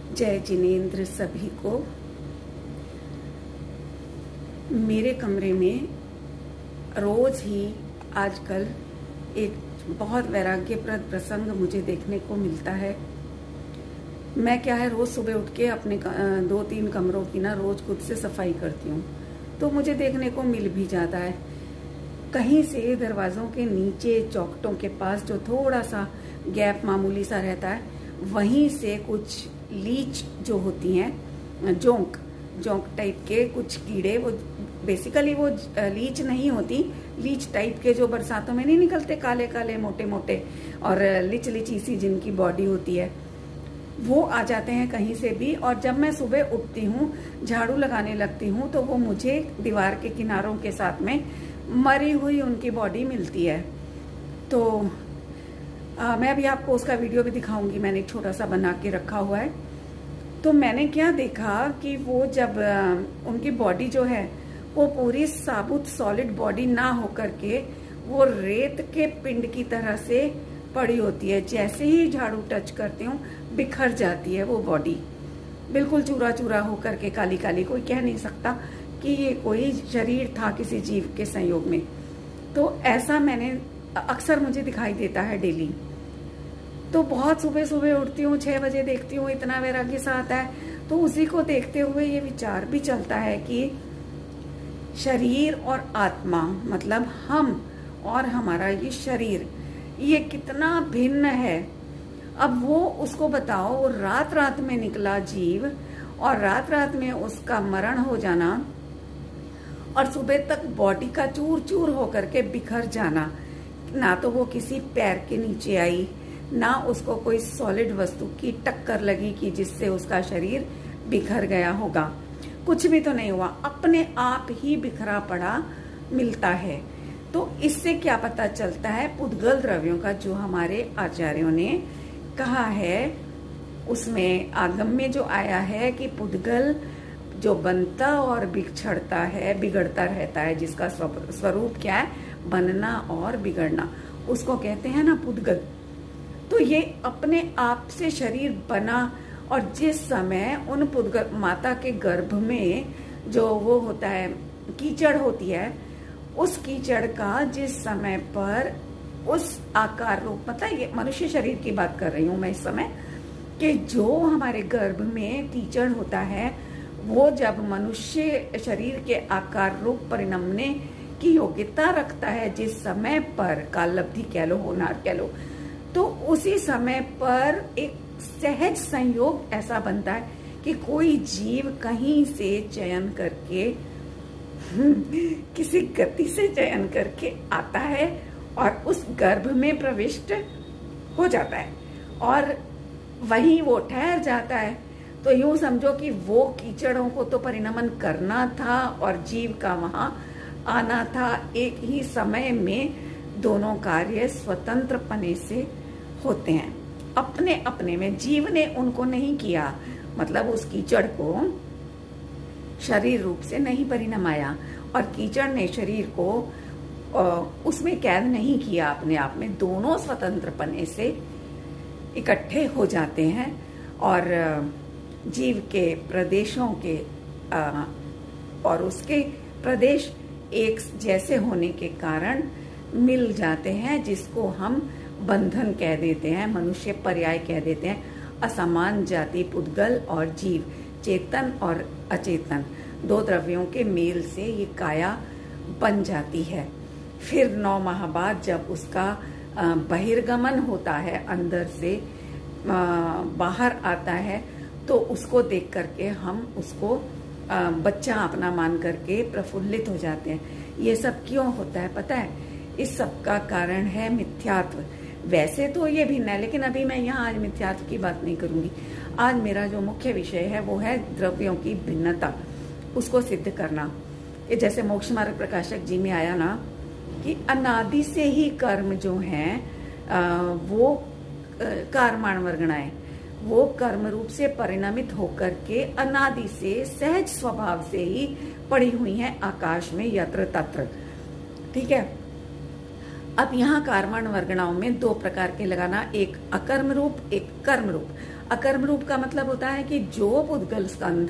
जय जिनेंद्र सभी को। मेरे कमरे में रोज ही आजकल एक बहुत वैराग्यप्रद प्रसंग मुझे देखने को मिलता है। मैं क्या है, रोज सुबह उठ के अपने 2-3 कमरों की ना रोज खुद से सफाई करती हूँ, तो मुझे देखने को मिल भी जाता है। कहीं से दरवाज़ों के नीचे चौखटों के पास जो थोड़ा सा गैप मामूली सा रहता है, वहीं से कुछ लीच जो होती हैं, जोंक टाइप के कुछ कीड़े, वो बेसिकली वो लीच नहीं होती, लीच टाइप के जो बरसातों में नहीं निकलते, काले काले मोटे मोटे और लिची सी जिनकी बॉडी होती है, वो आ जाते हैं कहीं से भी। और जब मैं सुबह उठती हूँ, झाड़ू लगाने लगती हूँ, तो वो मुझे दीवार के किनारों के साथ में मरी हुई उनकी बॉडी मिलती है। तो मैं अभी आपको उसका वीडियो भी दिखाऊंगी, मैंने एक छोटा सा बना के रखा हुआ है। तो मैंने क्या देखा कि वो जब उनकी बॉडी जो है वो पूरी साबुत सॉलिड बॉडी ना होकर के वो रेत के पिंड की तरह से पड़ी होती है। जैसे ही झाड़ू टच करती हूँ बिखर जाती है वो बॉडी, बिल्कुल चूरा चूरा होकर के काली काली। कोई कह नहीं सकता कि ये कोई शरीर था किसी जीव के संयोग में। तो ऐसा मैंने अक्सर मुझे दिखाई देता है डेली। तो बहुत सुबह सुबह उठती हूँ, 6 बजे देखती हूँ, इतना वैराग्य सा आता है। तो उसी को देखते हुए ये विचार भी चलता है कि शरीर और आत्मा, मतलब हम और हमारा ये शरीर, ये कितना भिन्न है। अब वो उसको बताओ, वो रात रात में निकला जीव और रात रात में उसका मरण हो जाना और सुबह तक बॉडी का चूर चूर होकर के बिखर जाना। ना तो वो किसी पैर के नीचे आई, ना उसको कोई सॉलिड वस्तु की टक्कर लगी कि जिससे उसका शरीर बिखर गया होगा। कुछ भी तो नहीं हुआ, अपने आप ही बिखरा पड़ा मिलता है। तो इससे क्या पता चलता है, पुद्गल द्रव्यों का जो हमारे आचार्यों ने कहा है, उसमें आगम में जो आया है कि पुद्गल जो बनता और बिछड़ता है, बिगड़ता रहता है, जिसका स्वरूप क्या है, बनना और बिगड़ना, उसको कहते हैं ना पुद्गल। तो ये अपने आप से शरीर बना, और जिस समय उन पुद्गल माता के गर्भ में जो वो होता है, कीचड़ होती है, उस कीचड़ का जिस समय पर उस आकार रूप, मतलब ये मनुष्य शरीर की बात कर रही हूं मैं इस समय, कि जो हमारे गर्भ में कीचड़ होता है वो जब मनुष्य शरीर के आकार रूप परिणमने की योग्यता रखता है, जिस समय पर कालब्धि कह लो, होनार कह लो, तो उसी समय पर एक सहज संयोग ऐसा बनता है कि कोई जीव कहीं से चयन करके किसी गति से चयन करके आता है और उस गर्भ में प्रविष्ट हो जाता है और वहीं वो ठहर जाता है। तो यूं समझो कि वो कीचड़ों को तो परिणमन करना था और जीव का वहां आना था। एक ही समय में दोनों कार्य स्वतंत्र पने से होते हैं, अपने अपने में। जीव ने उनको नहीं किया, मतलब उस कीचड़ को शरीर रूप से नहीं परिणमाया और कीचड़ ने शरीर को उसमें कैद नहीं किया अपने आप में। दोनों स्वतंत्र पने से इकट्ठे हो जाते हैं और जीव के प्रदेशों के और उसके प्रदेश एक जैसे होने के कारण मिल जाते हैं, जिसको हम बंधन कह देते हैं, मनुष्य पर्याय कह देते हैं। असमान जाति पुद्गल और जीव, चेतन और अचेतन, 2 द्रव्यों के मेल से ये काया बन जाती है। फिर 9 माह बाद जब उसका बहिर्गमन होता है, अंदर से बाहर आता है, तो उसको देख करके हम उसको बच्चा अपना मान करके प्रफुल्लित हो जाते हैं। ये सब क्यों होता है पता है? इस सब का कारण है मिथ्यात्व। वैसे तो ये भिन्न है, लेकिन अभी मैं यहाँ आज मिथ्यात्व की बात नहीं करूंगी। आज मेरा जो मुख्य विषय है वो है द्रव्यों की भिन्नता, उसको सिद्ध करना। कि जैसे मोक्ष मार्ग प्रकाशक जी में आया ना कि अनादि से ही कर्म जो हैं वो कारमाण वर्गणाएं, वो कर्म रूप से परिणमित होकर के अनादि से सहज स्वभाव से ही पड़ी हुई हैं आकाश में यत्र तत्र। ठीक है। अब यहाँ कार्मण वर्गणाओं में 2 प्रकार के लगाना, एक अकर्म रूप, एक कर्म रूप। अकर्म रूप का मतलब होता है कि जो पुद्गल स्कंध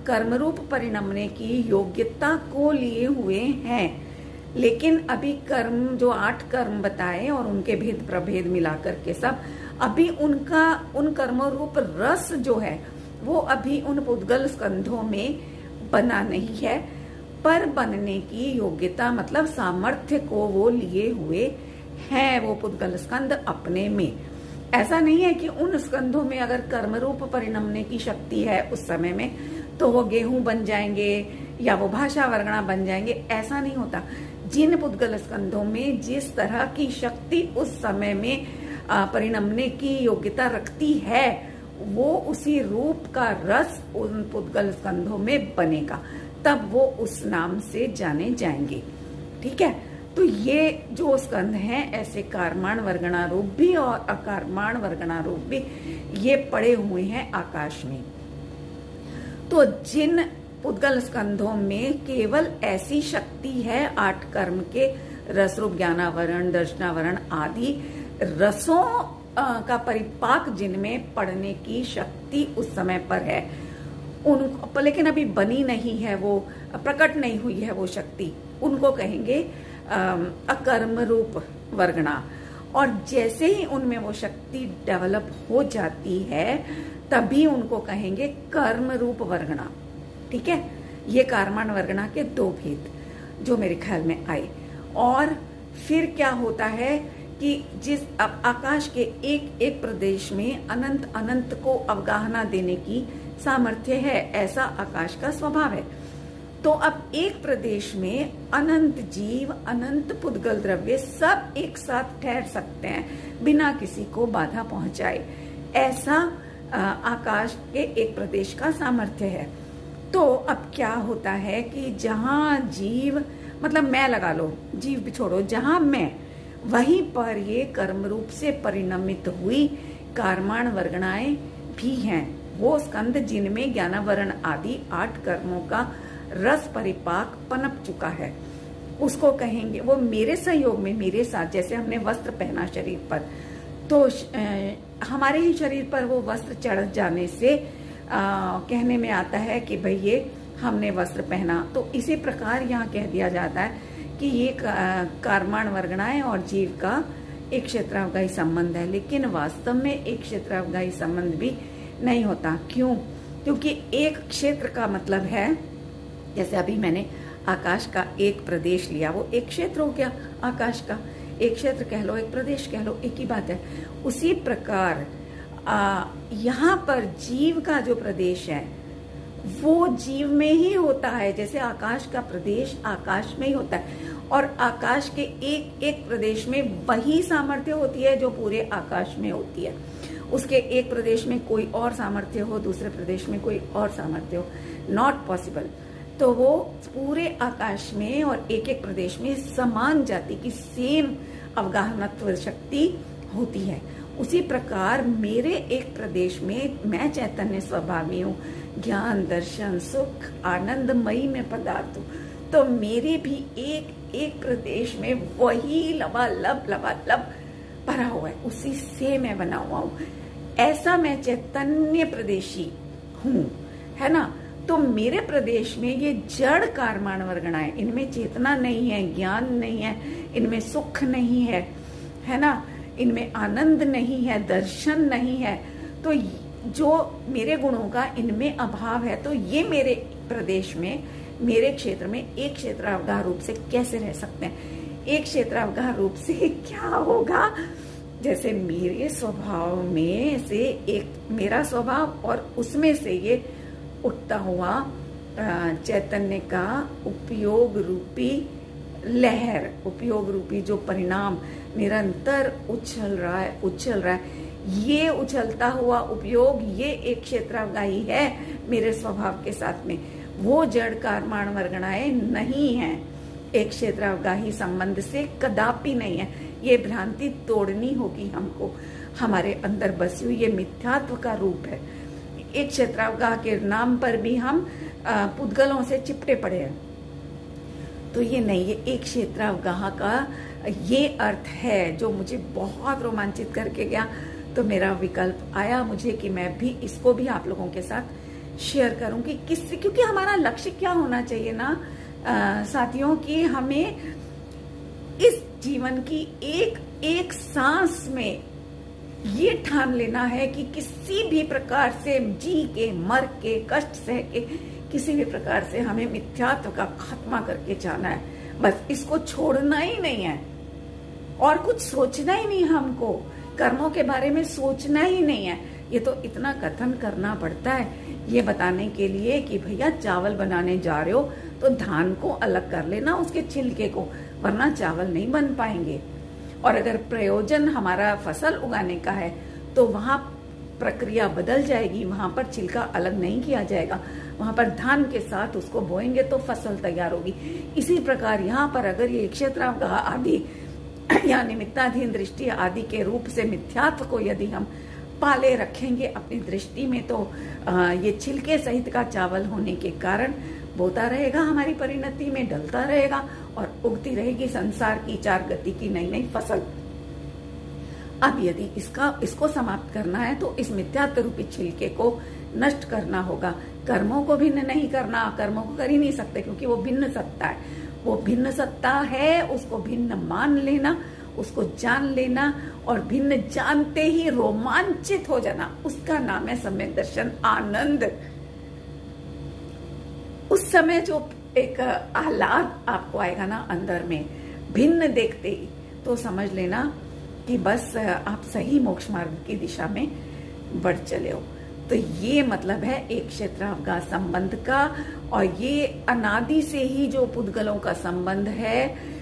कर्म रूप परिणमने की योग्यता को लिए हुए हैं, लेकिन अभी कर्म जो 8 कर्म बताए और उनके भेद प्रभेद मिलाकर के सब, अभी उनका उन कर्म रूप रस जो है वो अभी उन पुद्गल स्कंधों में बना नहीं है, पर बनने की योग्यता मतलब सामर्थ्य को वो लिए हुए हैं वो पुद्गल स्कंध अपने में। ऐसा नहीं है कि उन स्कंधों में अगर कर्म रूप परिणमने की शक्ति है उस समय में तो वो गेहूं बन जाएंगे या वो भाषा वर्गणा बन जाएंगे, ऐसा नहीं होता। जिन पुद्गल स्कंधों में जिस तरह की शक्ति उस समय में परिणमने की योग्यता रखती है, वो उसी रूप का रस उन पुद्गल स्कंधों में बनेगा, तब वो उस नाम से जाने जाएंगे। ठीक है, तो ये जो स्कंध हैं ऐसे कारमाण वर्गणा रूप भी और अकारमाण वर्गणा रूप भी ये पड़े हुए हैं आकाश में। तो जिन पुद्गल स्कंधों में केवल ऐसी शक्ति है 8 कर्म के रस रूप ज्ञानावरण दर्शनावरण आदि रसों का परिपाक जिनमें पड़ने की शक्ति उस समय पर है, उनको लेकिन अभी बनी नहीं है, वो प्रकट नहीं हुई है वो शक्ति, उनको कहेंगे अकर्म रूप वर्गणा। और जैसे ही उनमें वो शक्ति डेवलप हो जाती है तभी उनको कहेंगे कर्म रूप वर्गणा। ठीक है, ये कारमान वर्गणा के 2 भेद जो मेरे ख्याल में आए। और फिर क्या होता है कि जिस अब आकाश के एक एक प्रदेश में अनंत अनंत को अवगाहना देने की सामर्थ्य है, ऐसा आकाश का स्वभाव है। तो अब एक प्रदेश में अनंत जीव अनंत पुद्गल द्रव्य सब एक साथ ठहर सकते हैं बिना किसी को बाधा पहुंचाए, ऐसा आकाश के एक प्रदेश का सामर्थ्य है। तो अब क्या होता है कि जहां जीव मतलब मैं लगा लो, जीव भी छोड़ो, जहां मैं, वहीं पर ये कर्म रूप से परिणमित हुई कारमाण वर्गणाएं भी हैं। वो स्कंद जिनमें ज्ञानावरण आदि 8 कर्मों का रस परिपाक पनप चुका है, उसको कहेंगे, वो मेरे सहयोग में मेरे साथ, जैसे हमने वस्त्र पहना शरीर पर, तो हमारे ही शरीर पर वो वस्त्र चढ़ जाने से कहने में आता है कि भाई ये हमने वस्त्र पहना। तो इसी प्रकार यहाँ कह दिया जाता है कि ये कारमाण वर्गणाएं और जीव का एक क्षेत्रावगाही संबंध है, लेकिन वास्तव में एक क्षेत्रावगाही संबंध भी नहीं होता। क्यों? क्योंकि एक क्षेत्र का मतलब है, जैसे अभी मैंने आकाश का एक प्रदेश लिया, वो एक क्षेत्र हो गया आकाश का, एक क्षेत्र कह लो एक प्रदेश कह लो, एक ही बात है। उसी प्रकार यहाँ पर जीव का जो प्रदेश है वो जीव में ही होता है, जैसे आकाश का प्रदेश आकाश में ही होता है, और आकाश के एक एक प्रदेश में वही सामर्थ्य होती है जो पूरे आकाश में होती है। उसके एक प्रदेश में कोई और सामर्थ्य हो, दूसरे प्रदेश में कोई और सामर्थ्य हो, नॉट पॉसिबल। तो वो पूरे आकाश में और एक एक प्रदेश में समान जाति की सेम अवगाहनत्व शक्ति होती है। उसी प्रकार मेरे एक प्रदेश में मैं चैतन्य स्वभावी हूँ, ज्ञान दर्शन सुख आनंदमयी में पदार्थ हूँ, तो मेरे भी एक एक प्रदेश में वही लबालब भरा हुआ है, उसी से मैं बना हुआ हूँ। ऐसा मैं चैतन्य प्रदेशी हूँ, है ना। तो मेरे प्रदेश में ये जड़ कारमाण वर्गणाएं, इनमें चेतना नहीं है, ज्ञान नहीं है, इनमें सुख नहीं है, है ना, इनमें आनंद नहीं है, दर्शन नहीं है। तो जो मेरे गुणों का इनमें अभाव है, तो ये मेरे प्रदेश में, मेरे क्षेत्र में एक क्षेत्रावगाह रूप से कैसे रह सकते हैं? एक क्षेत्रावगाह रूप से क्या होगा? जैसे मेरे स्वभाव में से एक मेरा स्वभाव और उसमें से ये उठता हुआ चैतन्य का उपयोग रूपी लहर, उपयोग रूपी जो परिणाम निरंतर उछल रहा है, ये उछलता हुआ उपयोग, ये एक क्षेत्रावगाही है मेरे स्वभाव के साथ में। वो जड़ कारमाण वर्गणाएं नहीं है, एक क्षेत्रावगाही संबंध से कदापि नहीं है। ये भ्रांति तोड़नी होगी हमको, हमारे अंदर बसी हुई ये मिथ्यात्व का रूप है। एक क्षेत्रावगाह के नाम पर भी हम पुद्गलों से चिपटे पड़े हैं, तो ये नहीं, ये एक क्षेत्रावगाह का ये अर्थ है जो मुझे बहुत रोमांचित करके गया। तो मेरा विकल्प आया मुझे कि मैं भी इसको भी आप लोगों के साथ शेयर करूंगी, क्योंकि हमारा लक्ष्य क्या होना चाहिए ना साथियों, कि हमें इस जीवन की एक एक सांस में ये ठान लेना है कि किसी भी प्रकार से जी के, मर के, कष्ट सह के, किसी भी प्रकार से हमें मिथ्यात्व का खात्मा करके जाना है। बस इसको छोड़ना ही नहीं है और कुछ सोचना ही नहीं, हमको कर्मों के बारे में सोचना ही नहीं है। ये तो इतना कथन करना पड़ता है ये बताने के लिए कि भैया चावल बनाने जा रहे हो तो धान को अलग कर लेना, उसके छिलके को, वरना चावल नहीं बन पाएंगे। और अगर प्रयोजन हमारा फसल उगाने का है तो वहां प्रक्रिया बदल जाएगी, वहां पर छिलका अलग नहीं किया जाएगा, वहां पर धान के साथ उसको बोएंगे तो फसल तैयार होगी। इसी प्रकार यहाँ पर अगर ये क्षेत्रावगाह आदि या निमित्ताधीन दृष्टि आदि के रूप से मिथ्यात्व को यदि हम पाले रखेंगे अपनी दृष्टि में, तो ये छिलके सहित का चावल होने के कारण बोता रहेगा, हमारी परिणति में डलता रहेगा और उगती रहेगी संसार की चार गति की नई नई फसल। अब यदि इसको समाप्त करना है तो इस मिथ्यात्व रूपी छिलके को नष्ट करना होगा। कर्मों को भिन्न नहीं करना, कर्मों को कर ही नहीं सकते क्योंकि वो भिन्न सत्ता है, वो भिन्न सत्ता है, उसको भिन्न मान लेना, उसको जान लेना और भिन्न जानते ही रोमांचित हो जाना, उसका नाम है सम्यक दर्शन आनंद। उस समय जो एक आह्लाद आपको आएगा ना अंदर में भिन्न देखते ही, तो समझ लेना कि बस आप सही मोक्ष मार्ग की दिशा में बढ़ चले हो। तो ये मतलब है एक क्षेत्रावगाह संबंध का। और ये अनादि से ही जो पुद्गलों का संबंध है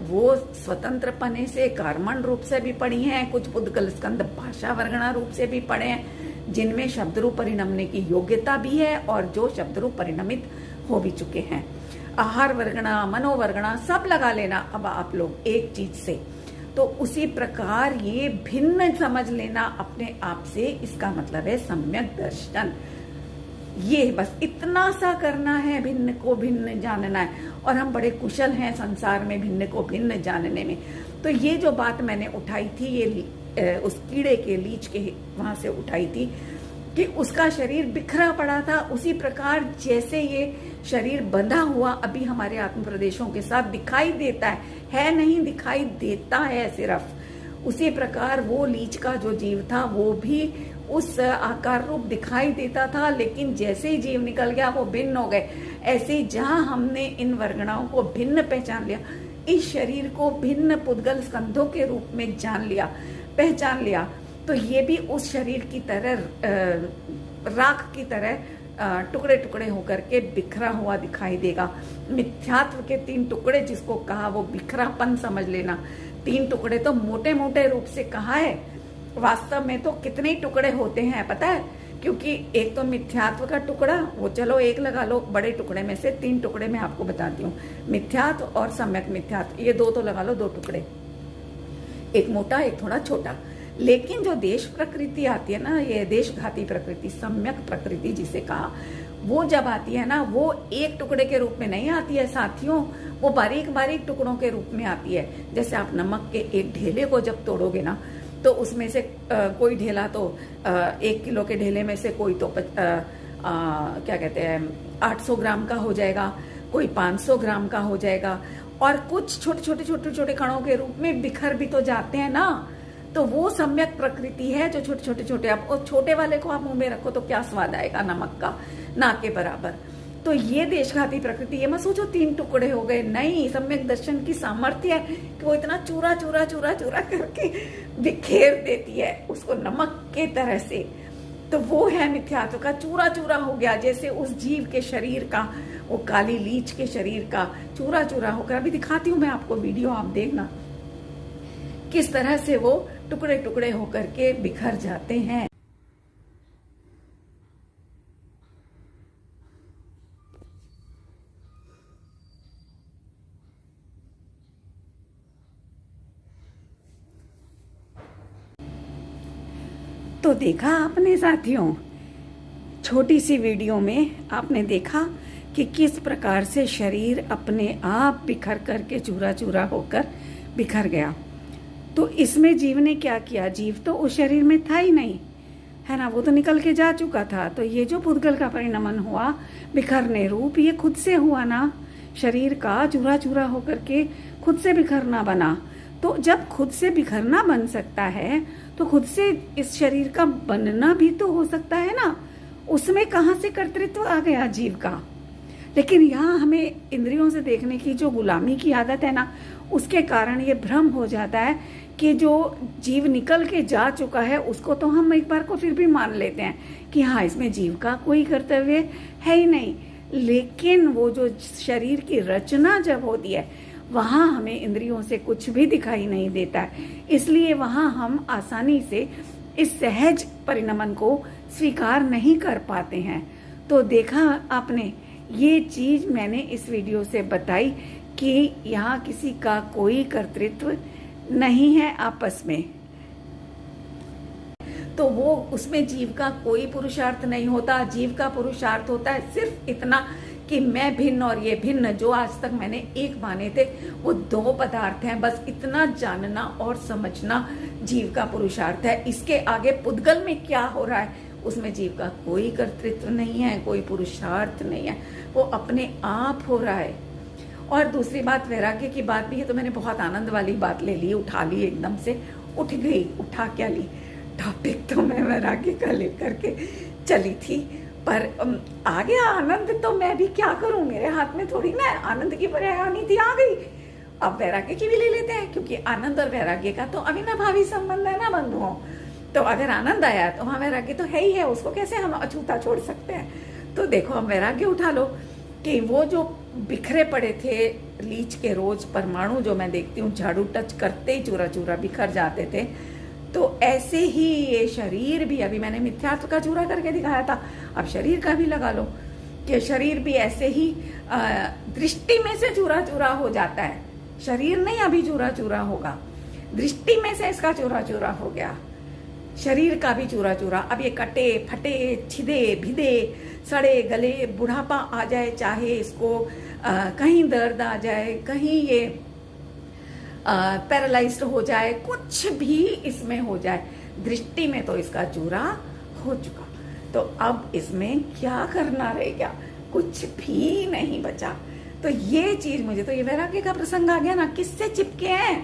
वो स्वतंत्र पने से कर्मण रूप से भी पढ़ी हैं, कुछ पुद्गल स्कंद भाषा वर्गणा रूप से भी पढ़े हैं, जिनमें शब्द रूप परिणमने की योग्यता भी है और जो शब्द रूप परिणमित हो भी चुके हैं। आहार वर्गणा, मनोवर्गणा सब लगा लेना अब आप लोग एक चीज से। तो उसी प्रकार ये भिन्न समझ लेना अपने आप से, इसका मतलब है सम्यक दर्शन। ये बस इतना सा करना है, भिन्न को भिन्न जानना है। और हम बड़े कुशल हैं संसार में भिन्न को भिन्न जानने में। तो ये जो बात मैंने उठाई थी, ये उस कीड़े के, लीच के वहां से उठाई थी कि उसका शरीर बिखरा पड़ा था। उसी प्रकार जैसे ये शरीर बंधा हुआ अभी हमारे आत्म प्रदेशों के साथ दिखाई देता है नहीं, दिखाई देता है सिर्फ, उसी प्रकार वो लीच का जो जीव था वो भी उस आकार रूप दिखाई देता था, लेकिन जैसे ही जीव निकल गया वो भिन्न हो गए। ऐसे ही जहां हमने इन वर्गणाओं को भिन्न पहचान लिया, इस शरीर को भिन्न पुद्गल स्कंधों के रूप में जान लिया, पहचान लिया, तो ये भी उस शरीर की तरह राख की तरह टुकड़े टुकड़े होकर के बिखरा हुआ दिखाई देगा। मिथ्यात्व के 3 टुकड़े जिसको कहा वो बिखरापन समझ लेना। 3 टुकड़े तो मोटे मोटे रूप से कहा है, वास्तव में तो कितने टुकड़े होते हैं पता है? क्योंकि एक तो मिथ्यात्व का टुकड़ा, वो चलो एक लगा लो, बड़े टुकड़े में से 3 टुकड़े मैं आपको बताती हूँ। मिथ्यात्व और सम्यक मिथ्यात्व, ये 2 तो लगा लो, 2 टुकड़े, एक मोटा एक थोड़ा छोटा। लेकिन जो देश प्रकृति आती है ना, ये देशघाती प्रकृति, सम्यक प्रकृति जिसे कहा, वो जब आती है ना, वो एक टुकड़े के रूप में नहीं आती है साथियों, वो बारीक बारीक टुकड़ों के रूप में आती है। जैसे आप नमक के एक ढेले को जब तोड़ोगे ना, तो उसमें से कोई ढेला तो 1 किलो के ढेले में से कोई तो क्या कहते हैं 800 ग्राम का हो जाएगा, कोई 500 ग्राम का हो जाएगा, और कुछ छोटे छोटे कणों के रूप में बिखर भी तो जाते हैं ना। तो वो सम्यक प्रकृति है जो छोटे छोटे आप, और छोटे वाले को आप मुंह में रखो तो क्या स्वाद आएगा नमक का, ना के बराबर। तो ये देशघाती प्रकृति, ये मत सोचो 3 टुकड़े हो गए, नहीं। सम्यक दर्शन की सामर्थ्य है कि वो इतना चूरा चूरा चूरा चूरा करके बिखेर देती है उसको नमक के तरह से। तो वो है मिथ्यात्व का, चूरा चूरा हो गया, जैसे उस जीव के शरीर का, वो काली लीच के शरीर का चूरा चूरा होकर, अभी दिखाती हूँ मैं आपको वीडियो, आप देखना किस तरह से वो टुकड़े टुकड़े होकर के बिखर जाते हैं। तो देखा आपने साथियों, छोटी सी वीडियो में आपने देखा कि किस प्रकार से शरीर अपने आप बिखर करके चूरा चूरा होकर बिखर गया। तो इसमें जीव ने क्या किया, जीव तो उस शरीर में था ही नहीं, है ना, वो तो निकल के जा चुका था। तो ये जो पुद्गल का परिणमन हुआ, बिखरने रूप, ये खुद से हुआ ना, शरीर का चूरा चूरा होकर के खुद से बिखरना बना। तो जब खुद से बिखरना बन सकता है तो खुद से इस शरीर का बनना भी तो हो सकता है ना। उसमें कहाँ से कर्तृत्व आ गया जीव का। लेकिन यहाँ हमें इंद्रियों से देखने की जो गुलामी की आदत है ना, उसके कारण ये भ्रम हो जाता है कि जो जीव निकल के जा चुका है उसको तो हम एक बार को फिर भी मान लेते हैं कि हाँ, इसमें जीव का कोई कर्तव्य है ही नहीं। लेकिन वो जो शरीर की रचना जब होती है, वहाँ हमें इंद्रियों से कुछ भी दिखाई नहीं देता है। इसलिए वहाँ हम आसानी से इस सहज परिणमन को स्वीकार नहीं कर पाते हैं। तो देखा आपने, ये चीज मैंने इस वीडियो से बताई कि यहाँ किसी का कोई कर्तृत्व नहीं है आपस में। तो वो उसमें जीव का कोई पुरुषार्थ नहीं होता। जीव का पुरुषार्थ होता है सिर्फ इतना कि मैं भिन्न और ये भिन्न, जो आज तक मैंने एक माने थे वो दो पदार्थ हैं। बस इतना जानना और समझना जीव का पुरुषार्थ है। इसके आगे पुद्गल में क्या हो रहा है उसमें जीव का कोई कर्तृत्व नहीं है, कोई पुरुषार्थ नहीं है, वो अपने आप हो रहा है। और दूसरी बात, वैराग्य की बात भी है, तो मैंने बहुत आनंद वाली बात ले ली, उठा ली, एकदम से उठ गई। उठा क्या ली, टॉपिक तो मैं वैराग्य का लेकर के चली थी, पर आ गया आनंद। तो मैं भी क्या करूं, मेरे हाथ में थोड़ी ना आनंद की परेशानी थी, आ गई। अब वैराग्य की भी ले लेते हैं, क्योंकि आनंद और वैराग्य का तो अविनाभावी संबंध है ना बंधुओं। तो अगर आनंद आया तो वहां वैराग्य तो है ही है, उसको कैसे हम अछूता छोड़ सकते हैं। तो देखो, हम वैराग्य उठा लो कि वो जो बिखरे पड़े थे लीच के रोज परमाणु, जो मैं देखती हूँ झाड़ू टच करते ही चूरा चूरा बिखर जाते थे, तो ऐसे ही ये शरीर भी, अभी मैंने मिथ्यात्व का चूरा करके दिखाया था, अब शरीर का भी लगा लो कि शरीर भी ऐसे ही दृष्टि में से चूरा चूरा हो जाता है। शरीर नहीं अभी चूरा चूरा होगा, दृष्टि में से इसका चूरा चूरा हो गया, शरीर का भी चूरा चूरा। अब ये कटे फटे छिदे भिदे सड़े गले, बुढ़ापा आ जाए चाहे इसको, कहीं दर्द आ जाए, कहीं ये पैरालाइज्ड हो जाए, कुछ भी इसमें हो जाए, दृष्टि में तो इसका चूरा हो चुका। तो अब इसमें क्या करना रह गया, कुछ भी नहीं बचा। तो ये चीज, मुझे तो ये वैराग्य का प्रसंग आ गया ना, किससे चिपके हैं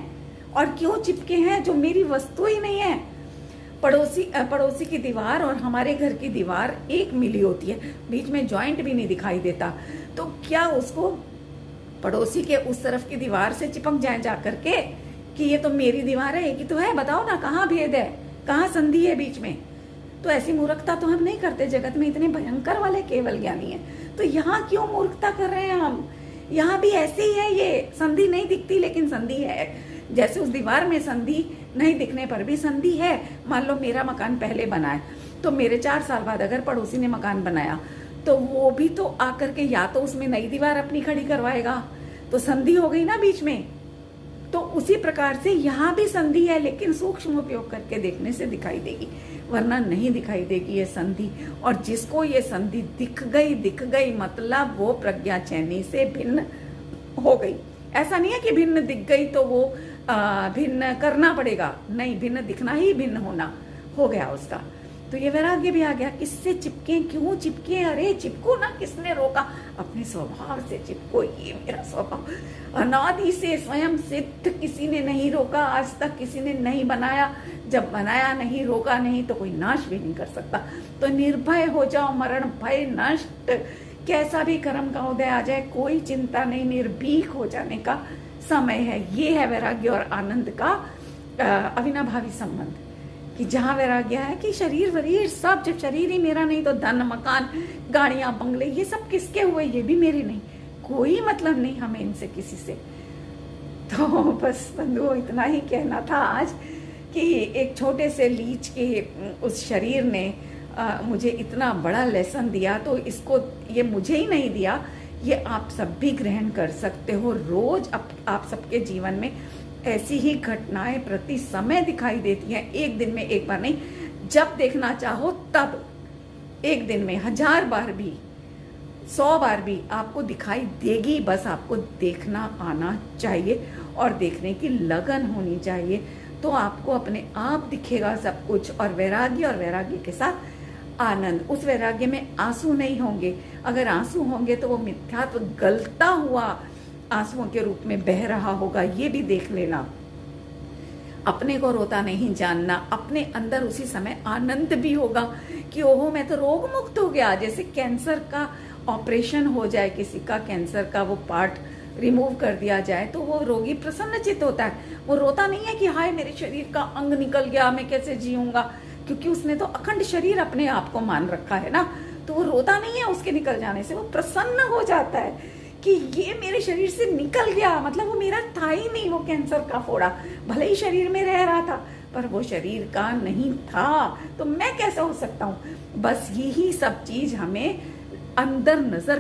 और क्यों चिपके हैं, जो मेरी वस्तु ही नहीं है। पड़ोसी की दीवार और हमारे घर की दीवार एक मिली होती है, बीच में जॉइंट भी नहीं दिखाई देता, तो क्या उसको पड़ोसी के उस तरफ की दीवार से चिपक जाए जा करके कि ये तो मेरी दीवार है, एक ही तो है, बताओ ना कहाँ भेद है, कहाँ संधि है बीच में। तो ऐसी मूर्खता तो हम नहीं करते, जगत में इतने भयंकर वाले केवल ज्ञानी हैं। तो यहाँ क्यों मूर्खता कर रहे हैं हम, यहाँ भी ऐसे ही है, ये संधि नहीं दिखती लेकिन संधि है। जैसे उस दीवार में संधि नहीं दिखने पर भी संधि है। मान लो मेरा मकान पहले बना है, तो मेरे 4 साल बाद अगर पड़ोसी ने मकान बनाया तो वो भी तो आकर के या तो उसमें नई दीवार अपनी खड़ी करवाएगा, तो संधि हो गई ना बीच में। तो उसी प्रकार से यहाँ भी संधि है, लेकिन सूक्ष्म उपयोग करके देखने से दिखाई देगी, वरना नहीं दिखाई देगी ये संधि। और जिसको ये संधि दिख गई मतलब वो प्रज्ञा चैनी से भिन्न हो गई। ऐसा नहीं है कि भिन्न दिख गई तो वो भिन्न करना पड़ेगा, नहीं, भिन्न दिखना ही भिन्न होना हो गया उसका। तो ये वैराग्य भी आ गया। किससे चिपके, क्यों चिपके, अरे चिपको ना, किसने रोका, अपने स्वभाव से चिपको, ये मेरा स्वभाव अनादि से स्वयं सिद्ध, किसी ने नहीं रोका आज तक, किसी ने नहीं बनाया, जब बनाया नहीं, रोका नहीं, तो कोई नाश भी नहीं कर सकता। तो निर्भय हो जाओ, मरण भय नष्ट, कैसा भी कर्म का उदय आ जाए कोई चिंता नहीं, निर्भीक हो जाने का समय है। ये है वैराग्य और आनंद का अविनाभावी संबंध, कि जहाँ वैराग्य है कि शरीर वरीर सब, जब शरीर ही मेरा नहीं तो धन मकान गाड़ियां बंगले ये सब किसके हुए, ये भी मेरे नहीं, कोई मतलब नहीं हमें इनसे किसी से। तो बस बंधुओं, इतना ही कहना था आज कि एक छोटे से लीच के उस शरीर ने मुझे इतना बड़ा लेसन दिया, तो इसको ये मुझे ही नहीं दिया, ये आप सब भी ग्रहण कर सकते हो। रोज आप सबके जीवन में ऐसी ही घटनाएं प्रति समय दिखाई देती हैं, एक दिन में एक बार नहीं, जब देखना चाहो तब, एक दिन में 1000 बार भी, 100 बार भी आपको दिखाई देगी। बस आपको देखना आना चाहिए और देखने की लगन होनी चाहिए। तो आपको अपने आप दिखेगा सब कुछ। और वैराग्य के साथ आनंद। उस वैराग्य में आंसू नहीं होंगे। अगर आंसू होंगे तो वो मिथ्यात्व गलता हुआ आंसुओं के रूप में बह रहा होगा, ये भी देख लेना। अपने को रोता नहीं जानना, अपने अंदर उसी समय आनंद भी होगा कि ओहो मैं तो रोग मुक्त हो गया। जैसे कैंसर का ऑपरेशन हो जाए, किसी का कैंसर का वो पार्ट रिमूव कर दिया जाए, तो वो रोगी प्रसन्नचित्त होता है। वो रोता नहीं है कि हाय मेरे शरीर का अंग निकल गया, मैं कैसे जीऊंगा, क्योंकि उसने तो अखंड शरीर अपने आप को मान रखा है ना। तो वो रोता नहीं है उसके निकल जाने से, वो प्रसन्न हो जाता है कि ये मेरे शरीर से निकल गया, मतलब वो मेरा था ही नहीं, वो कैंसर का फोड़ा भले ही शरीर में रह रहा था पर वो शरीर का नहीं था, तो मैं कैसे हो सकता हूँ। बस यही सब चीज हमें अंदर नजर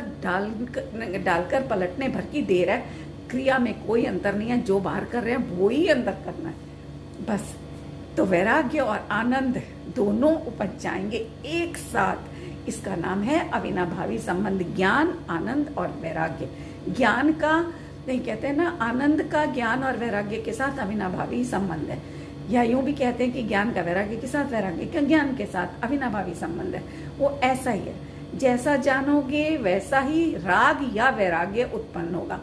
डालकर पलटने भर की देर है। क्रिया में कोई अंतर नहीं है, जो बाहर कर रहे हैं वो ही अंदर करना है बस। तो वैराग्य और आनंद दोनों उपज जाएंगे एक साथ। इसका नाम है अविनाभावी संबंध। ज्ञान, आनंद और वैराग्य। ज्ञान का नहीं कहते हैं ना, आनंद का ज्ञान और वैराग्य के साथ अविनाभावी संबंध है। या यूं भी कहते हैं कि ज्ञान का वैराग्य के साथ, वैराग्य का ज्ञान के साथ अविनाभावी संबंध है। वो ऐसा ही है, जैसा जानोगे वैसा ही राग या वैराग्य उत्पन्न होगा।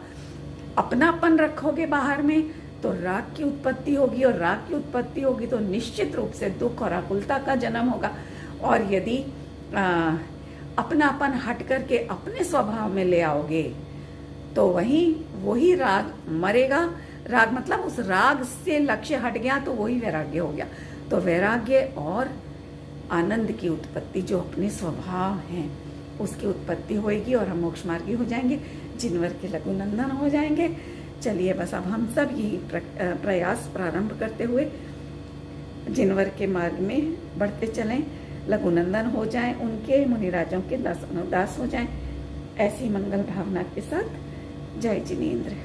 अपनापन रखोगे बाहर में तो राग की उत्पत्ति होगी, और राग की उत्पत्ति होगी तो निश्चित रूप से दुख और आकुलता का जन्म होगा। और यदि अपनापन हट करके अपने स्वभाव में ले आओगे तो वही राग मरेगा। राग मतलब उस राग से लक्ष्य हट गया तो वही वैराग्य हो गया। तो वैराग्य और आनंद की उत्पत्ति जो अपने स्वभाव हैं उसकी उत्पत्ति होगी और हम मोक्ष मार्गी हो जाएंगे, जिनवर के लघुनंदन हो जाएंगे। चलिए बस अब हम सब यही प्रयास प्रारंभ करते हुए जिनवर के मार्ग में बढ़ते चलें, लघुनंदन हो जाएं, उनके मुनिराजों के दास अनुदास हो जाएं। ऐसी मंगल भावना के साथ जय जिनेंद्र।